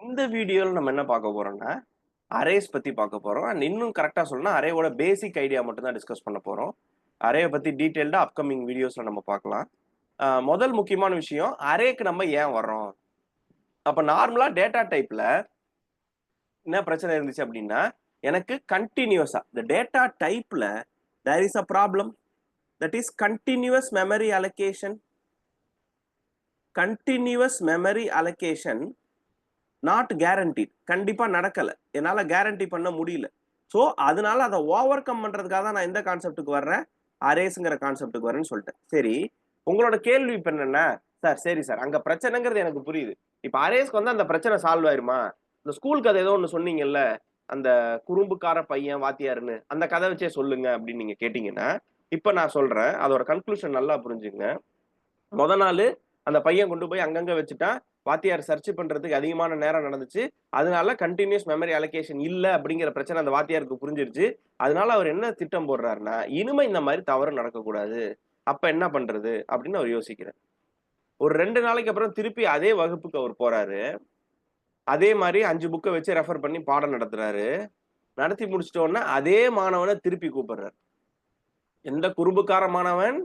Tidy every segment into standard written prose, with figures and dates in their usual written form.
இந்த வீடியோல நம்ம என்ன பார்க்க போறோம்னா, அரேஸ் பத்தி பார்க்க போறோம். அண்ட் இன்னும் கரெக்ட்டா சொல்லணும்னா, அரேவோட பேசிக் ஐடியா மட்டும் தான் டிஸ்கஸ் பண்ண போறோம். அரேய பத்தி டீட்டெயில்டா அப்கமிங் வீடியோஸ்ல நம்ம பார்க்கலாம். முதல் முக்கியமான விஷயம், அரேக்கு நம்ம ஏன் வர்றோம்? அப்ப நார்மலா டேட்டா டைப்ல என்ன பிரச்சனை இருந்துச்சு அப்டின்னா, எனக்கு கன்டினியூஸா இந்த டேட்டா டைப்ல there is a problem. That is continuous memory allocation. Continuous memory allocation not guaranteed. கண்டிப்பா நடக்கல. என்னால கேரண்டி பண்ண முடியல. சோ, அதனால அத ஓவர் கம் பண்றதுக்காக தான் நான் எந்த கான்செப்ட்க்கு வர்றேன்? அரேஸ்ங்கிற கான்செப்ட்க்கு வரேன்னு சொல்ட்டேன். சரி. உங்களோட கேள்வி இப்ப என்னன்னா, சார் சரி சார். அங்க பிரச்சனைங்கிறது எனக்கு புரியுது. இப்ப அரேஸ்க்கு வந்தா அந்த பிரச்சனை சால்வ் ஆயிருமா? இந்த ஸ்கூல் கதை ஏதோ ஒண்ணு சொன்னீங்கல்ல. அந்த குறும்புக்கார பையன் வாத்தியார்ன்னு. அந்த கதை வச்சே சொல்லுங்க அப்படின்னு நீங்க கேட்டீங்கன்னா, இப்ப நான் சொல்றேன். அதோட கன்க்ளூஷன் நல்லா புரிஞ்சுக்கங்க. மொத நாளு அந்த பையன் கொண்டு போய் அங்கங்க வச்சுட்டான். வாத்தியார் சர்ச் பண்றதுக்கு அதிகமான நேரம் நடந்துச்சு. அதனால கன்டினியூஸ் மெமரி அலோகேஷன் இல்ல அப்படிங்கிற பிரச்சனை அந்த வாத்தியாருக்கு புரிஞ்சிருச்சு. அதனால அவர் என்ன திட்டம் போடுறாருன்னா, இனிமே இந்த மாரி தவறு நடக்கக்கூடாது. அப்ப என்ன பண்றது? அப்படின்னு அவர் யோசிக்கிறார். ஒரு 2 நாளைக்கு அப்புறம் திருப்பி அதே வகுப்புக்கு அவர் போறாரு. அதே மாரி 5 புக்க வச்சு ரெஃபர் பண்ணி பாடம் நடத்துறாரு. நடத்தி முடிச்சிட்ட உடனே அதே மாணவன திருப்பி கூப்பிடுறாரு. எந்த குறும்புக்கார மாணவன்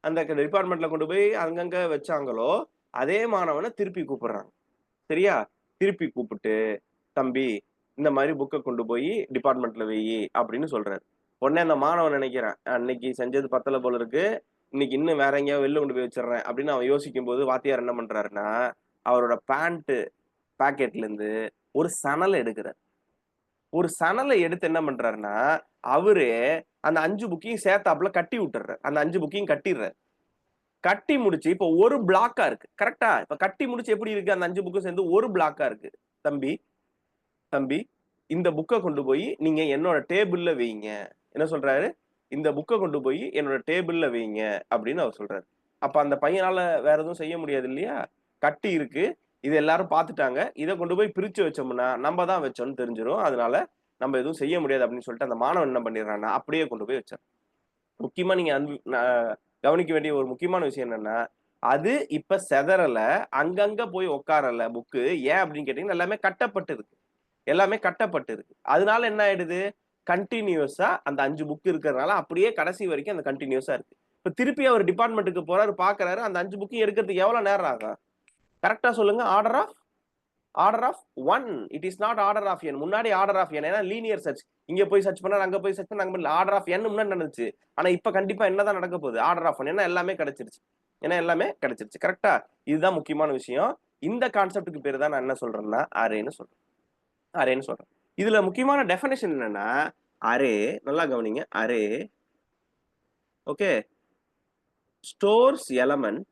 அந்த டிபார்ட்மெண்ட்ல கொண்டு போய் அங்கங்க வச்சாங்களோ, அதே மாணவன திருப்பி கூப்பிடுறாங்க. சரியா? திருப்பி கூப்பிட்டு, "தம்பி, இந்த மாரி புக்க கொண்டு போயி டிபார்ட்மெண்ட்ல வையி" அப்படின்னு சொல்றாரு. உடனே அந்த மாணவன் நினைக்கிறான், "அன்னைக்கு செஞ்சது பத்தல போல இருக்கு. இன்னைக்கு இன்னும் வேற எங்கேயாவது வெளில கொண்டு போய் வச்சுடுறேன்" அப்படின்னு அவன் யோசிக்கும்போது, வாத்தியார் என்ன பண்றாருன்னா, அவரோட பேண்ட் பாக்கெட்ல இருந்து ஒரு சணல எடுக்குறார். ஒரு சணல எடுத்து என்ன பண்றாருன்னா, அவரு அந்த 5 புக்கையும் சேர்த்தாப்புல கட்டி விட்டுர்றார். அந்த 5 புக்கையும் கட்டிர்றார். கட்டி முடிச்சு, இப்ப ஒரு பிளாக்கா இருக்கு. கரெக்ட்டா? இப்ப கட்டி முடிச்சு எப்படி இருக்கு? அந்த 5 புக்கும் சேர்ந்து ஒரு பிளாக்கா இருக்கு. "தம்பி, தம்பி, இந்த புக்க கொண்டு போயி நீங்க என்னோட டேபிள்ல வையுங்க." என்ன சொல்றாரு? "இந்த புக்க கொண்டு போயி என்னோட டேபிள்ல வையுங்க." அப்படின்னு அவர் சொல்றாரு. அப்ப அந்த பையனால வேற எதுவும் செய்ய முடியாது இல்லையா? கட்டி இருக்கு. இத எல்லாரும் பார்த்துட்டாங்க. இத கொண்டு போய் பிரிச்சு வச்சோம்னா, நம்ம தான் வச்சோம்ன்னு தெரிஞ்சிரும். அதனால நம்ம எதுவும் செய்ய முடியாது அப்படின்னு சொல்லிட்டு அந்த மாணவன் என்ன பண்ணிடுறான்னா, அப்படியே கொண்டு போய் வச்சுறான். முக்கியமா நீங்க கவனிக்க வேண்டிய ஒரு முக்கியமான விஷயம் என்னன்னா, அது இப்ப சிதறல. அங்கங்க போய் உட்காரல புக்கு. ஏன் அப்படின்னு கேட்டீங்கன்னா, எல்லாமே கட்டப்பட்டு இருக்கு. எல்லாமே கட்டப்பட்டு இருக்கு. அதனால என்ன ஆயிடுது? கன்டினியூஸா அந்த 5 புக் இருக்கிறதுனால அப்படியே கடைசி வரைக்கும் அந்த கன்டினியூஸா இருக்கு. இப்ப திருப்பி அவர் டிபார்ட்மென்ட்க்கு போறாரு, பார்க்கிறாரு. அந்த 5 புக்கையும் எடுக்கிறதுக்கு எவ்வளவு நேரம் ஆகும்? கரெக்ட்டா சொல்லுங்க. Order of 1. It is not order of N. முன்னாடி ஆர்டர் ஆஃப் என். ஏன்னா லீனியர் சர்ச். இங்க போய் சர்ச் பண்ணா, அங்க போய் சர்ச் பண்ணா, அங்க பண்ணல. ஆர்டர் ஆஃப் என் முன்னாடி நடந்துச்சு. ஆனா இப்ப கண்டிப்பா என்னதான் நடக்க போகுது? Order of 1. ஏன்னா எல்லாமே கிடைச்சிருச்சு. ஏன்னா எல்லாமே கிடைச்சிருச்சு. கரெக்ட்டா? இதுதான் முக்கியமான விஷயம். இந்த கான்செப்ட்க்கு பேரு தான் நான் என்ன சொல்றேன்னா, அரேன்னு சொல்றேன். அரேன்னு சொல்றேன். இதுல முக்கியமான டெஃபினிஷன் என்னன்னா, அரே நல்லா கவனிங்க. Array okay stores element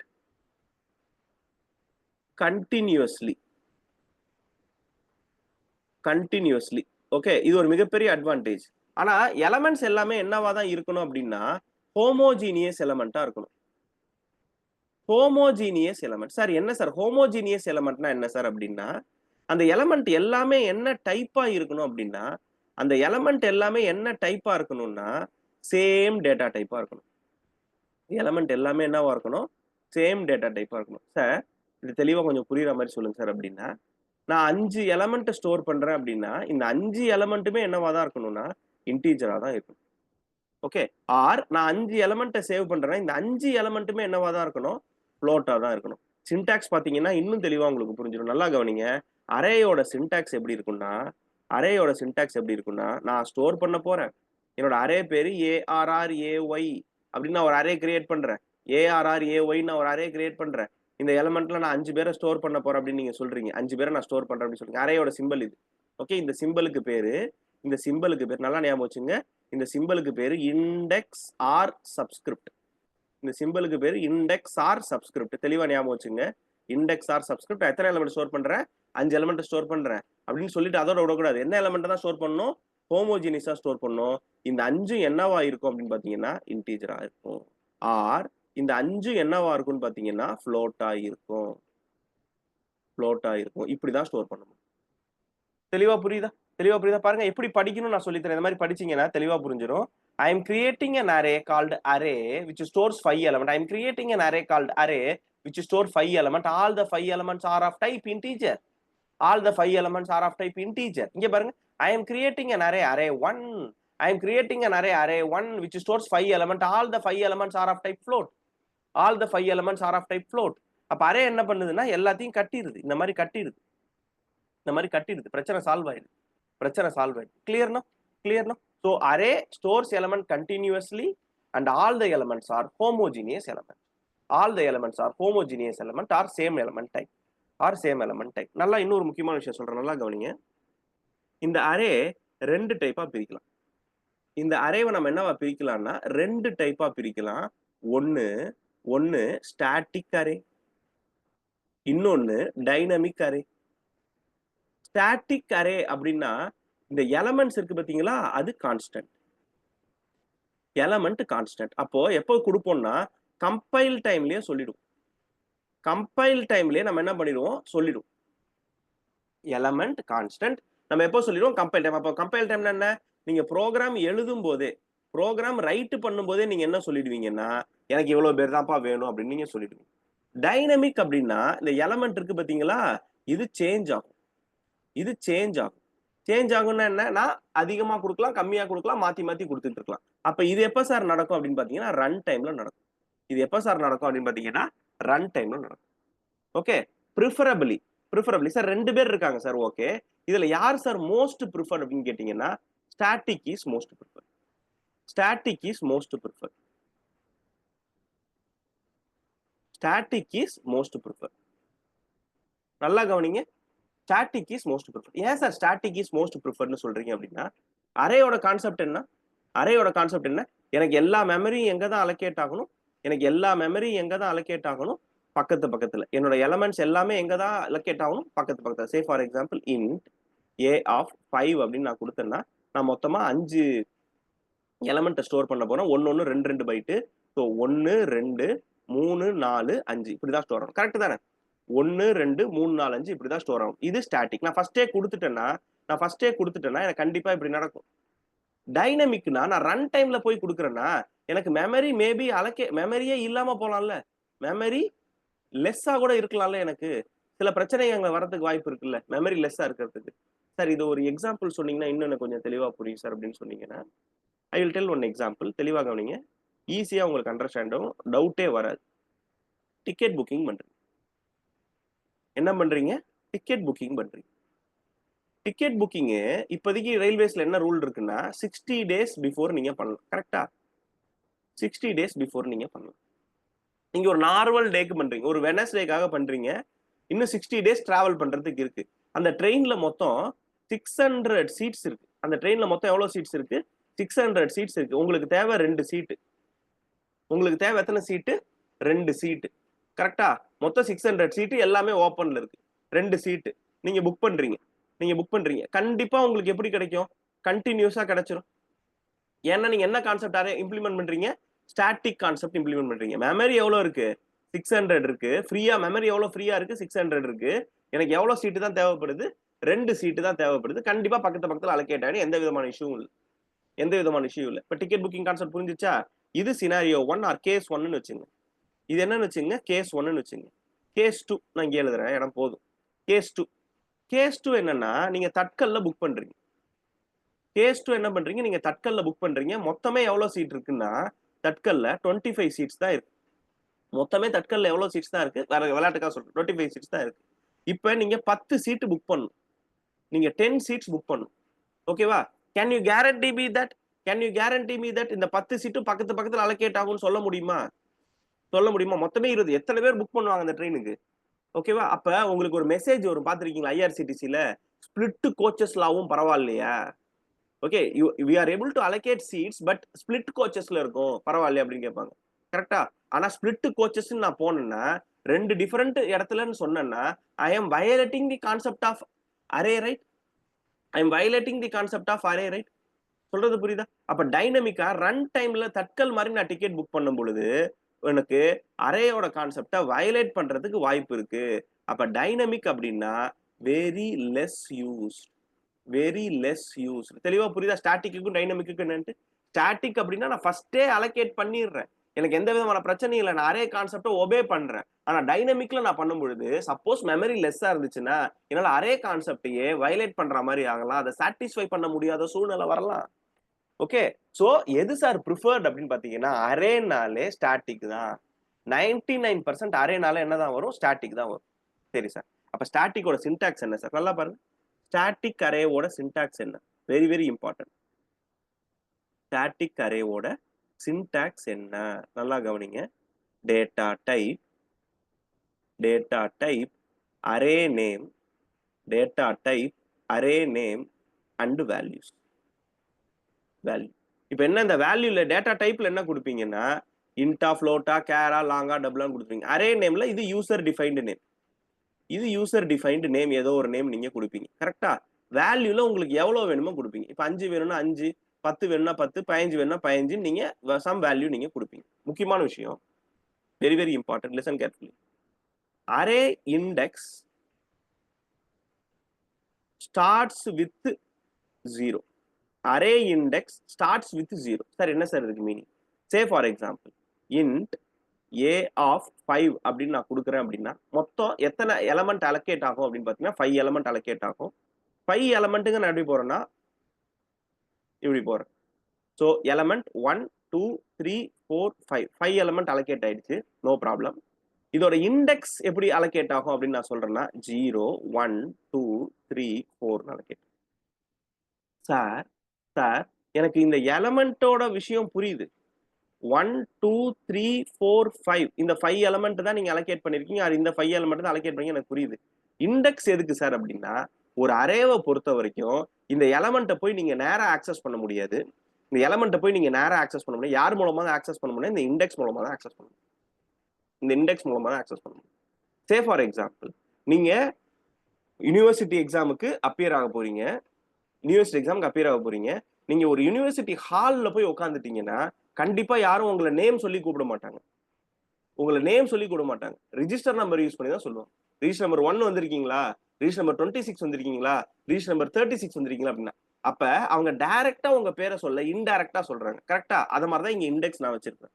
continuously. Continuously. Okay. இது ஒரு மிகப்பெரிய அட்வான்டேஜ். ஆனா எலமெண்ட்ஸ் எல்லாமே என்னவா தான் இருக்கணும் அப்டின்னா, ஹோமோஜீனியஸ் எலமெண்ட்டா இருக்கணும். Homogeneous element. சார் என்ன சார் ஹோமோஜீனியஸ் எலமெண்ட்னா என்ன சார் அப்டின்னா, அந்த எலமெண்ட் எல்லாமே என்ன டைப்பா இருக்கணும் அப்டின்னா, அந்த எலமெண்ட் எல்லாமே என்ன டைப்பா இருக்கணும்னா, சேம் டேட்டா டைப்பா இருக்கணும். எலமெண்ட் எல்லாமே என்னவா இருக்கணும்? சேம் டேட்டா டைப்பா இருக்கணும். சார், இது தெளிவா கொஞ்சம் புரியிற மாரி சொல்லுங்க சார் அப்டின்னா, நான் 5 எலமெண்ட் ஸ்டோர் பண்றேன் அப்டின்னா, இந்த 5 எலமெண்ட்டுமே என்னவா தான் இருக்கணும்னா, இன்டிஜரா தான் இருக்கணும். ஓகே. ஆர் நான் 5 எலமெண்ட்ட சேவ் பண்றேன்னா, இந்த 5 எலமெண்ட்டுமே என்னவா தான் இருக்கணும்? புளோட்டா தான் இருக்கணும். சின்டாக்ஸ் பார்த்தீங்கன்னா, இன்னும் தெளிவா உங்களுக்கு புரிஞ்சிரும். நல்லா கவனிங்க. அரேயோட சின்டாக்ஸ் எப்படி இருக்கும்னா, நான் ஸ்டோர் பண்ண போறேன். என்னோட அரே பேரு ARR-AY அப்படின்னு நான் ஒரு அரே கிரியேட் பண்றேன். ARR-AYன்னு நான் ஒரு அரே கிரியேட் பண்றேன். இந்த எலிமெண்ட்ல நான் 5 பேர ஸ்டோர் பண்ண போறேன் அப்படின்னு நீங்க சொல்றீங்க. 5 பேர நான் ஸ்டோர் பண்றேன் அப்படின்னு சொல்றீங்க. அரேயோட சிம்பல் இது. ஓகே. இந்த சிம்பலுக்கு பேரு நல்லா ஞாபகம் வச்சுங்க. இந்த சிம்பலுக்கு பேரு இண்டெக்ஸ் ஆர் சப்ஸ்கிரிப்ட். இந்த சிம்பலுக்கு பேரு இண்டெக்ஸ் ஆர் சப்ஸ்கிரிப்ட். தெளிவா ஞாபகம் வச்சுங்க. Index or subscript. எத்தனை எலிமெண்ட் ஸ்டோர் பண்றேன்? 5 எலிமெண்ட் ஸ்டோர் பண்றேன். அப்படின்னு சொல்லிட்டு அதோட விடக்கூடாது. என்ன எலிமெண்ட் தான் ஸ்டோர் பண்ணணும்? ஹோமோஜீனியஸா ஸ்டோர் பண்ணணும். இந்த 5 என்னவா இருக்கும் அப்படின்னு பாத்தீங்கன்னா, இன்டிஜரா இருக்கும். ஆர் இந்த 5 என்னவா இருக்கும்னு பாத்தீங்கன்னா, ஃப்ளோட்டா இருக்கும். இப்படிதான் ஸ்டோர் பண்ணணும். தெளிவா புரியுதா? தெளிவா புரியுதா? பாருங்க எப்படி படிக்கணும்னு நான் சொல்லித் தரேன். இந்த மாரி படிச்சீங்கன்னா தெளிவா புரிஞ்சிரும். I am creating an array called array which stores 5 element. I am creating an array called array which stores 5 element. All the 5 elements are of type integer. All the 5 elements are of type integer. இங்க பாருங்க, I am creating an array 1. I am creating an array 1 which stores 5 elements. All the 5 elements are of type float. All the 5 elements are of type float. அப்ப array என்ன பண்ணுதுன்னா எல்லாத்தையும் கட்டிடுது. இந்த மாதிரி கட்டிடுது. இந்த மாதிரி கட்டிடுது. பிரச்சனை சால்வ் ஆயிடுது. பிரச்சனை சால்வ் ஆயிடுது. கிளியர்னா? கிளியர்னா? So array stores element continuously and all the elements are homogeneous element. All the elements are homogeneous element or same element type. Or same element type. நல்லா இன்னொரு முக்கியமான விஷயம் சொல்றேன், நல்லா கவனிங்க. இந்த அரே ரெண்டு டைப்பா பிரிக்கலாம். இந்த அரேவை நம்ம என்னவா பிரிக்கலாம்னா ரெண்டு டைப்பா பிரிக்கலாம். ஒன்னு ஸ்டாட்டிக் அரே, இன்னொன்னு டைனமிக் அரே. ஸ்டாட்டிக் அரே அப்படின்னா இந்த எலமெண்ட்ஸ் இருக்கு பாத்தீங்களா, அது கான்ஸ்டன்ட். Element constant. அப்போ எப்போ கொடுப்போம்னா கம்பைல் டைம்லயே சொல்லிடும். கம்பைல் டைம்லயே நம்ம என்ன பண்ணிடுவோம், சொல்லிடும். எலமெண்ட் கான்ஸ்டன்ட் நம்ம எப்போ சொல்லிடுவோம், கம்பைல் டைம். அப்போ கம்பைல் டைம்ல என்ன, நீங்க ப்ரோக்ராம் எழுதும் போதே, ப்ரோக்ராம் ரைட் பண்ணும் போதே நீங்க என்ன சொல்லிடுவீங்கன்னா எனக்கு இவ்வளவு பேர் தான்ப்பா வேணும் அப்படின்னு நீங்க சொல்லிடுவீங்க. டைனமிக் அப்படின்னா இந்த எலமெண்ட் இருக்கு பாத்தீங்களா, இது சேஞ்ச் ஆகும். இது சேஞ்ச் ஆகும். சேஞ்ச் ஆகும்னா என்ன, நான் அதிகமா கொடுக்கலாம், கம்மியா கொடுக்கலாம், மாத்தி மாத்தி கொடுத்துட்டு இருக்கலாம். அப்ப இது எப்ப சார் நடக்கும் அப்படின்னு பாத்தீங்கன்னா ரன் டைம்ல நடக்கும். இது எப்ப சார் நடக்கும் அப்படின்னு பாத்தீங்கன்னா ரன் டைம்ல நடக்கும். ஓகே. ப்ரிஃபரபிளி சார் ரெண்டு பேர் இருக்காங்க சார். ஓகே, இதுல யார் சார் மோஸ்ட் ப்ரிஃபர்ட் அப்படின்னு கேட்டீங்கன்னா static is most preferred. Static is most preferred. Static is most preferred. நல்லா கவனிங்க. Static is most preferred. ஏன் சார் ஸ்டாட்டிக் இஸ் மோஸ்ட் ப்ரிஃபர்ட்னு சொல்றீங்க அப்படின்னா அரேயோட கான்செப்ட் என்ன, அரேயோட கான்செப்ட் என்ன, எனக்கு எல்லா மெமரியும் எங்க தான் அலோகேட் ஆகணும், எனக்கு எல்லா மெமரியும் எங்க தான் அலோகேட் ஆகணும், பக்கத்து பக்கத்துல. என்னோட எலமெண்ட்ஸ் எல்லாமே எங்க தான் அலோகேட் ஆகணும், பக்கத்து பக்கத்துல. Say for example int A of 5 அப்படின்னு நான் கொடுத்தேன்னா நான் மொத்தமா 5 எலமெண்ட்டை ஸ்டோர் பண்ண போறேன். 1 1 2 2 பைட்டு. ஸோ 1 2 3 4 5 இப்படிதான் ஸ்டோர் ஆகும். கரெக்ட் தானே? 1 2 3 4 5 இப்படிதான் ஸ்டோர் ஆகும். இது ஸ்டாட்டிக். நான் ஃபர்ஸ்டே கொடுத்துட்டேன்னா எனக்கு கண்டிப்பா இப்படி நடக்கும். டைனமிக்னா நான் ரன் டைம்ல போய் கொடுக்குறேன்னா எனக்கு மெமரி மேபி மெமரியே இல்லாம போலாம்ல, மெமரி லெஸ்ஸா கூட இருக்கலாம்ல. எனக்கு சில பிரச்சனை அங்க வரதுக்கு வாய்ப்பு இருக்குல்ல, மெமரி லெஸ்ஸா இருக்கிறதுக்கு. சார் இது ஒரு எக்ஸாம்பிள் சொன்னீங்கன்னா இன்னும் எனக்கு கொஞ்சம் தெளிவா புரியும் சார் அப்படின்னு சொன்னீங்கன்னா I will tell one example. தெளிவா கவனிங்க, ஈஸியா உங்களுக்கு அண்டர்ஸ்டாண்டும், டவுட்டே வராது. டிக்கெட் புக்கிங் பண்றீங்க. என்ன பண்றீங்க, டிக்கெட் புக்கிங் பண்றீங்க. டிக்கெட் புக்கிங் இப்போதைக்கு ரயில்வேஸ்ல என்ன ரூல் இருக்குன்னா 60 days பிஃபோர் நீங்க பண்ணலாம். கரெக்டா? 60 days பிஃபோர் நீங்க பண்ணலாம். நீங்க ஒரு நார்மல் டேக்கு பண்றீங்க, ஒரு வெனஸ்டேக்காக பண்றீங்க, இன்னும் 60 days டிராவல் பண்றதுக்கு இருக்கு. அந்த ட்ரெயின்ல மொத்தம் 600 சீட்ஸ் இருக்கு. அந்த ட்ரெயின்ல மொத்தம் எவ்வளவு சீட்ஸ் இருக்கு, 600 சீட்ஸ் இருக்கு. உங்களுக்கு தேவை 2 சீட்டு. உங்களுக்கு தேவை எத்தனை சீட்டு, 2 சீட்டு. கரெக்டா? மொத்தம் 600 சீட்டு எல்லாமே ஓப்பன்ல இருக்கு. 2 சீட்டு நீங்க புக் பண்றீங்க. கண்டிப்பா உங்களுக்கு எப்படி கிடைக்கும், கண்டினியூஸா கிடைச்சிரும். ஏன்னா நீங்க என்ன கான்செப்ட் இம்ப்ளிமெண்ட் பண்றீங்க, ஸ்டாட்டிக் கான்செப்ட் இம்ப்ளிமெண்ட் பண்றீங்க. மெமரி எவ்வளவு இருக்கு, 600 இருக்கு. ஃப்ரீயா மெமரி எவ்வளவு ஃப்ரீயா இருக்கு, 600 இருக்கு. எனக்கு எவ்வளவு சீட்டு தான் தேவைப்படுது, 2 சீட்டு தான் தேவைப்படுது. கண்டிப்பா பக்கத்துல அலோகேட் ஆயிடும். எந்த விதமான இஷ்யூ இல்லை. இப்ப டிக்கெட் புக்கிங் கான்செப்ட் புரிஞ்சுச்சா? இது சினாரியோ 1 ஆர் கேஸ் 1ன்னு வச்சுங்க. இது என்னன்னு வச்சுங்க, கேஸ் 1ன்னு வச்சுங்க. கேஸ் 2 நான் இங்க எழுதுறேன், இடம் போதும். கேஸ் 2 என்னன்னா நீங்க தட்கல்ல புக் பண்றீங்க. கேஸ் 2 என்ன பண்றீங்க, நீங்க தட்கல்ல புக் பண்றீங்க. மொத்தமே எவ்வளவு சீட் இருக்குன்னா தட்கல்ல 25 சீட்ஸ் தான் இருக்கு. மொத்தமே தட்கல்ல எவ்வளவு சீட்ஸ் தான் இருக்கு, வேற விளையாட்டுக்காக சொல்றேன், 25 சீட்ஸ் தான் இருக்கு. இப்ப நீங்க 10 சீட்டு புக் பண்ணணும், நீங்க 10 சீட்ஸ் புக் பண்ணணும். ஓகேவா? Can you guarantee me that இந்த 10 சீட்டும் பக்கத்துல அலோகேட் ஆகும்னு சொல்ல முடியுமா? மொத்தமே 20. எத்தனை பேர் புக் பண்ணுவாங்க அந்த ட்ரெயினுக்கு? ஓகேவா? அப்ப உங்களுக்கு ஒரு மெசேஜ் வரும், பாத்திருக்கீங்களா ஐஆர்சிடிசில, ஸ்பிளிட் கோச்சஸ்லாவும் பரவாயில்லையா? Okay, we are able to allocate seats but split கோச்சஸ்ல இருக்கும், பரவாயில்லையா அப்படின்னு கேட்பாங்க. கரெக்டா? ஆனா ஸ்பிளிட் கோச்சஸ் நான் போனேன்னா 2 டிஃபரெண்ட் இடத்துலன்னு சொன்னேன்னா I am violating the concept of array, right? சொல்றது புரியுதா? அப்ப டைனமிக்கா ரன் டைம்ல தட்கல் மாதிரி நான் டிக்கெட் புக் பண்ணும் பொழுது எனக்கு அரேயோட கான்செப்டை வயலேட் பண்றதுக்கு வாய்ப்பு இருக்கு. அப்ப டைனமிக் அப்படின்னா வெரி லெஸ் யூஸ். தெளிவா புரியுதா? ஸ்டாட்டிக்கும் டைனமிக்கும் என்னன்ட்டு. ஸ்டாட்டிக் அப்படின்னா நான் ஃபர்ஸ்டே அலோகேட் பண்ணிடுறேன், எனக்கு எந்த விதமான பிரச்சனையும் இல்லை, நான் அரே கான்செப்டை ஒபே பண்றேன். ஆனா டைனமிக்ல நான் பண்ணும் பொழுது சப்போஸ் மெமரி லெஸ்ஸா இருந்துச்சுன்னா என்னால அரே கான்செப்டையே வயலேட் பண்ற மாதிரி ஆகலாம், அதை சாட்டிஸ்ஃபை பண்ண முடியாத சூழ்நிலை வரலாம். ஓகே, சோ எது சார் ப்ரிஃபர்ட் அப்படின்னு பாத்தீங்கன்னா அரேனாலே ஸ்டாட்டிக் தான். 99% அரேனால என்னதான் வரும், ஸ்டாட்டிக் தான் வரும். சரி சார், அப்ப ஸ்டாட்டிக்கோட சின்டாக்ஸ் என்ன சார்? நல்லா பாருங்க, ஸ்டாட்டிக் அரேவோட சின்டாக்ஸ் என்ன? Very very important. ஸ்டாட்டிக் அரேவோட சின்டாக்ஸ் என்ன? நல்லா கவனிங்க. Data type, data type, array name, data type, array name and values. Value. இப்போ என்ன, இந்த வேல்யூல டேட்டா டைப்ல என்ன கொடுப்பீங்கன்னா இன்டா, ஃப்ளோட்டா, கேரா, லாங்கா, டபுளான்னு கொடுப்பீங்க. அரே நேம்ல இது யூசர் டிஃபைன்டு நேம், இது யூசர் டிஃபைன்டு நேம், ஏதோ ஒரு நேம் நீங்க கொடுப்பீங்க. கரெக்டா? வேல்யூல உங்களுக்கு எவ்வளவு வேணுமோ கொடுப்பீங்க. இப்போ 5 வேணும்னா 5, 10 வேணும்னா 10, 15 வேணும்னா 15, நீங்க சம் வேல்யூ நீங்க கொடுப்பீங்க. முக்கியமான விஷயம், very very important, listen carefully. Array index starts with 0. Array index starts with 0. Sir என்ன சார் இதுக்கு meaning? Say for example int A of 5 அப்படின்னு நான் கொடுக்குறேன் அப்படின்னா மொத்தம் எத்தனை எலமெண்ட் அலோகேட் ஆகும் அப்படின்னு பார்த்தீங்கன்னா 5 எலமெண்ட் அலோகேட் ஆகும். 5 எலமெண்ட்டுக்கு நான் எப்படி போறேன்னா இப்படி போறேன். ஸோ எலமெண்ட் 1, 2, 3, 4, 5 5 எலமெண்ட் அலோகேட் ஆயிடுச்சு, நோ ப்ராப்ளம். இதோட இண்டெக்ஸ் எப்படி அலோகேட் ஆகும் அப்படின்னு நான் சொல்றேன்னா 0, 1, 2, 3, 4 அலோகேட். சார் சார் எனக்கு இந்த எலமெண்டோட விஷயம் புரியுது. 1, 2, 3, 4, 5 இந்த 5 எலமெண்ட் தான் நீங்க அலோகேட் பண்ணிருக்கீங்க, அது இந்த 5 எலமெண்ட் தான் அலோகேட் பண்ணீங்க, எனக்கு புரியுது. இண்டெக்ஸ் எதுக்கு சார் அப்படின்னா ஒரு அரேவை பொறுத்த வரைக்கும் இந்த எலமெண்ட்டை போய் நீங்க நேரா ஆக்சஸ் பண்ண முடியாது. இந்த எலமெண்ட்டை போய் நீங்க நேரா ஆக்சஸ் பண்ண முடியாது. யார் மூலமா தான் ஆக்சஸ் பண்ண முடியும்? இந்த இண்டெக்ஸ் மூலமா தான் ஆக்சஸ் பண்ண முடியும். இந்த இண்டெக்ஸ் மூலமா தான் ஆக்சஸ் பண்ண முடியும். சே ஃபார் எக்ஸாம்பிள் நீங்க யூனிவர்சிட்டி எக்ஸாமுக்கு அப்பியர் ஆக போறீங்க, யூனிவர்சிட்டி எக்ஸாமுக்கு அப்பியர் ஆக போறீங்க. நீங்க ஒரு யூனிவர்சிட்டி ஹால்ல போய் உட்காந்துட்டீங்கன்னா கண்டிப்பா யாரும் உங்களை நேம் சொல்லி கூப்பிட மாட்டாங்க. உங்களை நேம் சொல்லி கூப்பிட மாட்டாங்க, ரிஜிஸ்டர் நம்பர் யூஸ் பண்ணி தான் சொல்லுவாங்க. ரிஜிஸ்டர் நம்பர் 1 வந்திருக்கீங்களா, ரிஜிஸ்டர் நம்பர் 26 வந்திருக்கீங்களா, ரிஜிஸ்டர் நம்பர் 36 வந்திருக்கீங்களா அப்படின்னா அப்ப அவங்க டைரக்டா உங்க பேரை சொல்ல இன்டைரக்டா சொல்றாங்க. கரெக்டா? அத மாதிரி தான் இங்க இண்டெக்ஸ் நான் வச்சிருக்கேன்.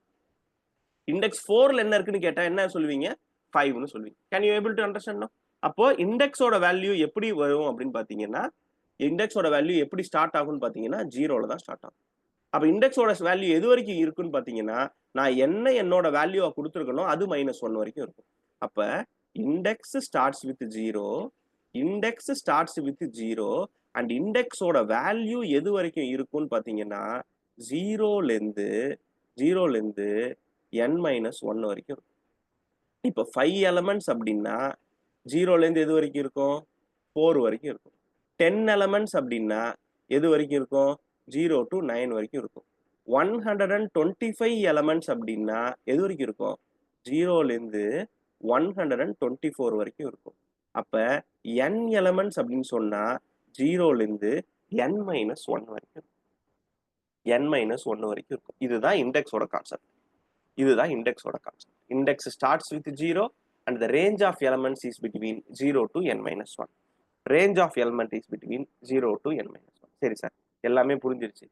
இண்டெக்ஸ் 4ல என்ன இருக்குன்னு கேட்டா என்ன சொல்லுவீங்க? 5ன்னு சொல்லுவீங்க. Can you able to understand? அப்போ இண்டெக்ஸோட வேல்யூ எப்படி வரும் அப்படின்னு பாத்தீங்கன்னா இண்டெக்ஸோட வேல்யூ எப்படி ஸ்டார்ட் ஆகும்னு பாத்தீங்கன்னா 0ல தான் ஸ்டார்ட் ஆகும். அப்ப இண்டெக்ஸோட வேல்யூ எது வரைக்கும் இருக்குன்னு பாத்தீங்கன்னா நான் என்ன என்னோட வேல்யூவா கொடுத்துருக்கணும் அது -1 வரைக்கும் இருக்கும். அப்ப index starts with 0, index starts with 0 and இண்டெக்ஸோட வேல்யூ எது வரைக்கும் இருக்கும்னு பாத்தீங்கன்னா 0ல இருந்து n-1 வரைக்கும் இருக்கும். இப்ப 5 எலமெண்ட்ஸ் அப்படின்னா 0ல இருந்து எது வரைக்கும் இருக்கும்? 4 வரைக்கும் இருக்கும். 10 எலமெண்ட்ஸ் அப்படின்னா எது வரைக்கும் இருக்கும்? 0 to 9 வரைக்கும் இருக்கும். 125 எலமெண்ட்ஸ் அப்படின்னா எது வரைக்கும் இருக்கும்? 0ல இருந்து 124 வரைக்கும் இருக்கும். அப்ப n எலமெண்ட்ஸ் அப்படின்னு சொன்னா 0ல இருந்து n-1 வரைக்கும், n-1 வரைக்கும் இருக்கும். இதுதான் இண்டெக்ஸோட கான்செப்ட். இதுதான் இண்டெக்ஸோட concept. Index starts with 0 and the range of elements is between 0 to n-1. range of element is between 0 to n-1. சரி சார், எல்லாமே புரிஞ்சிருச்சு.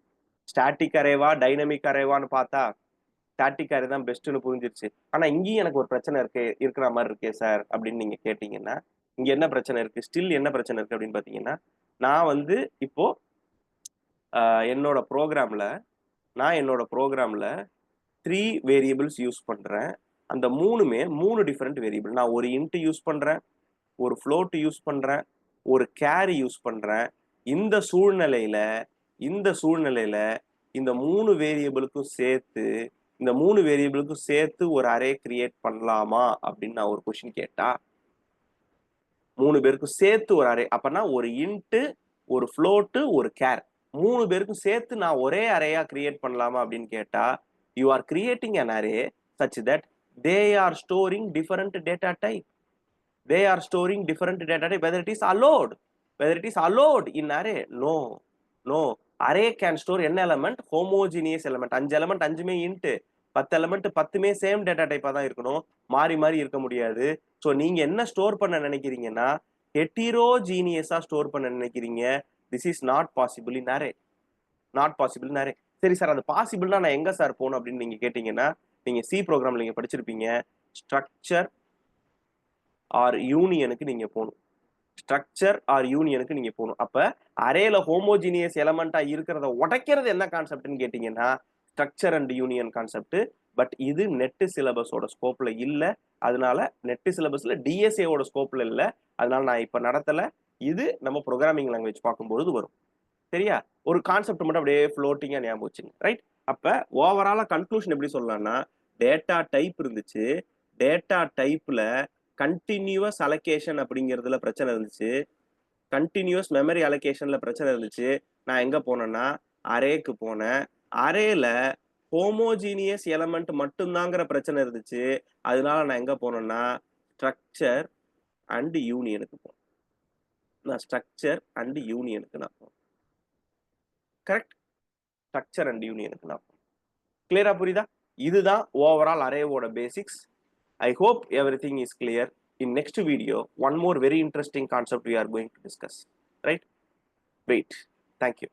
ஸ்டாட்டிக் அரேவா டைனமிக் அரேவான்னு பார்த்தா ஸ்டாட்டிக் அரே தான் பெஸ்ட்னு புரிஞ்சிருச்சு. ஆனா இங்கேயும் எனக்கு ஒரு பிரச்சனை இருக்கிற மாதிரி இருக்கே சார் அப்படின்னு நீங்க கேட்டீங்கன்னா இங்க என்ன பிரச்சனை இருக்கு? ஸ்டில் என்ன பிரச்சனை இருக்கு அப்படின்னு பாத்தீங்கன்னா நான் இப்போ என்னோட ப்ரோக்ராம்ல 3 வேரியபிள்ஸ் யூஸ் பண்றேன். அந்த 3மே 3 டிஃபரெண்ட் வேரியபிள். நான் ஒரு இன்ட் யூஸ் பண்றேன், ஒரு ஃப்ளோட் யூஸ் பண்றேன், ஒரு கேரி யூஸ் பண்றேன். இந்த சூழ்நிலையில இந்த 3 வேரியபிளுக்கும் சேர்த்து ஒரு அரே கிரியேட் பண்ணலாமா அப்படின்னு நான் ஒரு क्वेश्चन கேட்டா 3 பேருக்கும் சேர்த்து ஒரு அரே, அப்பனா ஒரு இன்ட், ஒரு ஃப்ளோட், ஒரு கேர் 3 பேருக்கும் சேர்த்து நான் ஒரே அரேயா கிரியேட் பண்ணலாமா அப்படின்னு கேட்டா you are creating an array such that they are storing different data type. Whether it is allowed in array. No. Array can store n element, homogeneous element. 5 element 5மே int, 10 element 10மே same data டைப்பா தான் இருக்கணும், மாறி இருக்க முடியாது. So நீங்க என்ன ஸ்டோர் பண்ண நினைக்கிறீங்கன்னா ஹெட்டிரோஜீனியஸா ஸ்டோர் பண்ண நினைக்கிறீங்க. This is not possible in array. சரி சார், அது பாசிபிள்னா நான் எங்க சார் போகணும் அப்படின்னு நீங்க கேட்டீங்கன்னா நீங்க சி ப்ரோக்ராம்ல நீங்க படிச்சிருப்பீங்க, ஸ்ட்ரக்சர் ஆர் யூனியனுக்கு நீங்க போகணும். ஸ்ட்ரக்சர் ஆர் யூனியனுக்கு நீங்க போகணும். அப்ப அரேல ஹோமோஜீனியஸ் எலமெண்டா இருக்கிறத உடைக்கிறது என்ன கான்செப்ட்னு கேட்டீங்கன்னா structure and union concept. But இது நெட் சிலபஸோட ஸ்கோப்ல இல்ல. அதனால நெட் சிலபஸ்ல டிஎஸ்ஏவோட ஸ்கோப்ல இல்ல. அதனால நான் இப்ப நடத்தல. இது நம்ம ப்ரோக்ராமிங் லாங்குவேஜ் பார்க்கும்போது வரும். சரியா? ஒரு கான்செப்ட் மட்டும் அப்படியே ஃப்ளோட்டிங்கா ஞாபகம் வச்சுங்க. ரைட்? அப்ப ஓவராலா கன்க்ளூஷன் எப்படி சொல்லலாம்னா டேட்டா டைப் இருந்துச்சு. டேட்டா டைப்ல கண்டினியூவஸ் அலோகேஷன் அப்படிங்கிறதுல பிரச்சனை இருந்துச்சு. கண்டினியூஸ் மெமரி அலோகேஷன்ல பிரச்சனை இருந்துச்சு. நான் எங்க போனேன்னா அரேக்கு போனேன். அரேல ஹோமோஜீனியஸ் எலமெண்ட் மட்டும்தாங்கிற பிரச்சனை இருந்துச்சு. அதனால நான் எங்க போனேன்னா ஸ்ட்ரக்சர் அண்ட் யூனியனுக்கு போனேன். நான் ஸ்ட்ரக்சர் அண்ட் யூனியனுக்கு நான் போனேன். கரெக்ட்? ஸ்ட்ரக்சர் அண்ட் யூனியனுக்கு நான் போனேன். கிளியரா புரியுதா? இதுதான் ஓவரால் அரேவோட basics. I hope everything is clear. In next video, one more very interesting concept we are going to discuss. Right? Wait. Thank you.